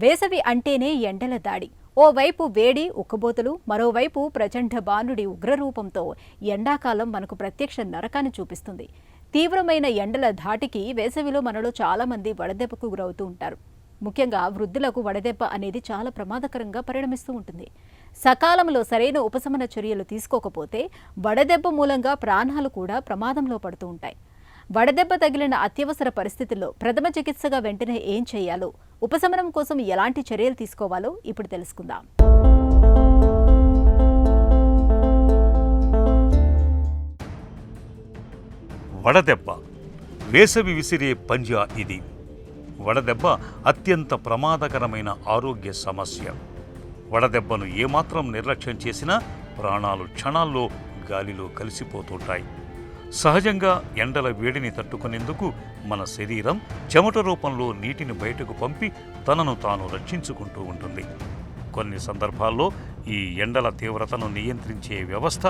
వేసవి అంటేనే ఎండల దాడి. ఓవైపు వేడి ఉక్కబోతలు, మరోవైపు ప్రచండ బాణుడి ఉగ్రరూపంతో ఎండాకాలం మనకు ప్రత్యక్ష నరకాన్ని చూపిస్తుంది. తీవ్రమైన ఎండల ధాటికి వేసవిలో మనలో చాలా మంది వడదెబ్బకు గురవుతూ ఉంటారు. ముఖ్యంగా వృద్ధులకు వడదెబ్బ అనేది చాలా ప్రమాదకరంగా పరిణమిస్తూ ఉంటుంది. సకాలంలో సరైన ఉపశమన చర్యలు తీసుకోకపోతే వడదెబ్బ మూలంగా ప్రాణాలు కూడా ప్రమాదంలో పడుతూ ఉంటాయి. వడదెబ్బ తగిలిన అత్యవసర పరిస్థితుల్లో ప్రథమ చికిత్సగా వెంటనే ఏం చేయాలో, ఉపశమనం కోసం ఎలాంటి చర్యలు తీసుకోవాలో ఇప్పుడు తెలుసుకుందాం. వడదెబ్బ వేసవి విసిరే పంజా ఇది. వడదెబ్బ అత్యంత ప్రమాదకరమైన ఆరోగ్య సమస్య. వడదెబ్బను ఏమాత్రం నిర్లక్ష్యం చేసినా ప్రాణాలు క్షణాల్లో గాలిలో కలిసిపోతుంటాయి. సహజంగా ఎండల వేడిని తట్టుకునేందుకు మన శరీరం చెమట రూపంలో నీటిని బయటకు పంపి తనను తాను రక్షించుకుంటూ ఉంటుంది. కొన్ని సందర్భాల్లో ఈ ఎండల తీవ్రతను నియంత్రించే వ్యవస్థ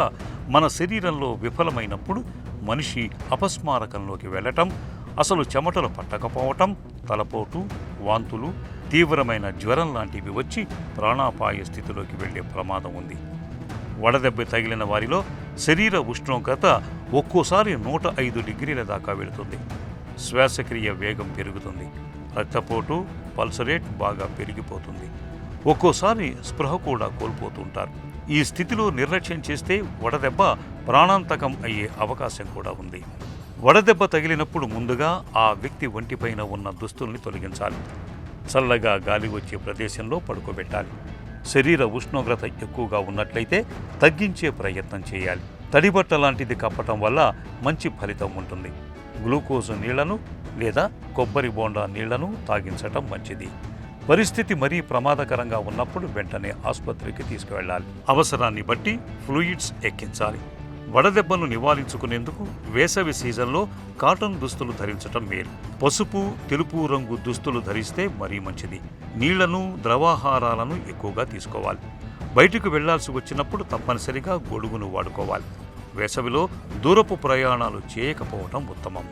మన శరీరంలో విఫలమైనప్పుడు మనిషి అపస్మారకంలోకి వెళ్ళటం, అసలు చెమటలు పట్టకపోవటం, తలపోటు, వాంతులు, తీవ్రమైన జ్వరం లాంటివి వచ్చి ప్రాణాపాయ స్థితిలోకి వెళ్లే ప్రమాదం ఉంది. వడదెబ్బ తగిలిన వారిలో శరీర ఉష్ణోగ్రత ఒక్కోసారి 105 డిగ్రీల దాకా వెళుతుంది. శ్వాసక్రియ వేగం పెరుగుతుంది. రక్తపోటు, పల్స్ రేట్ బాగా పెరిగిపోతుంది. ఒక్కోసారి స్పృహ కూడా కోల్పోతుంటారు. ఈ స్థితిలో నిర్లక్ష్యం చేస్తే వడదెబ్బ ప్రాణాంతకం అయ్యే అవకాశం కూడా ఉంది. వడదెబ్బ తగిలినప్పుడు ముందుగా ఆ వ్యక్తి ఒంటిపైన ఉన్న దుస్తుల్ని తొలగించాలి. చల్లగా గాలి వచ్చే ప్రదేశంలో పడుకోబెట్టాలి. శరీర ఉష్ణోగ్రత ఎక్కువగా ఉన్నట్లయితే తగ్గించే ప్రయత్నం చేయాలి. తడిబట్ట లాంటిది కప్పటం వల్ల మంచి ఫలితం ఉంటుంది. గ్లూకోజ్ నీళ్లను లేదా కొబ్బరి బోండా నీళ్లను తాగించటం మంచిది. పరిస్థితి మరీ ప్రమాదకరంగా ఉన్నప్పుడు వెంటనే ఆసుపత్రికి తీసుకువెళ్లాలి. అవసరాన్ని బట్టి ఫ్లూయిడ్స్ ఎక్కించాలి. వడదెబ్బను నివారించుకునేందుకు వేసవి సీజన్లో కాటన్ దుస్తులు ధరించటం మేలు. పసుపు, తెలుపు రంగు దుస్తులు ధరిస్తే మరీ మంచిది. నీళ్లను, ద్రవాహారాలను ఎక్కువగా తీసుకోవాలి. బయటకు వెళ్లాల్సి వచ్చినప్పుడు తప్పనిసరిగా గొడుగును వాడుకోవాలి. వేసవిలో దూరపు ప్రయాణాలు చేయకపోవటం ఉత్తమం.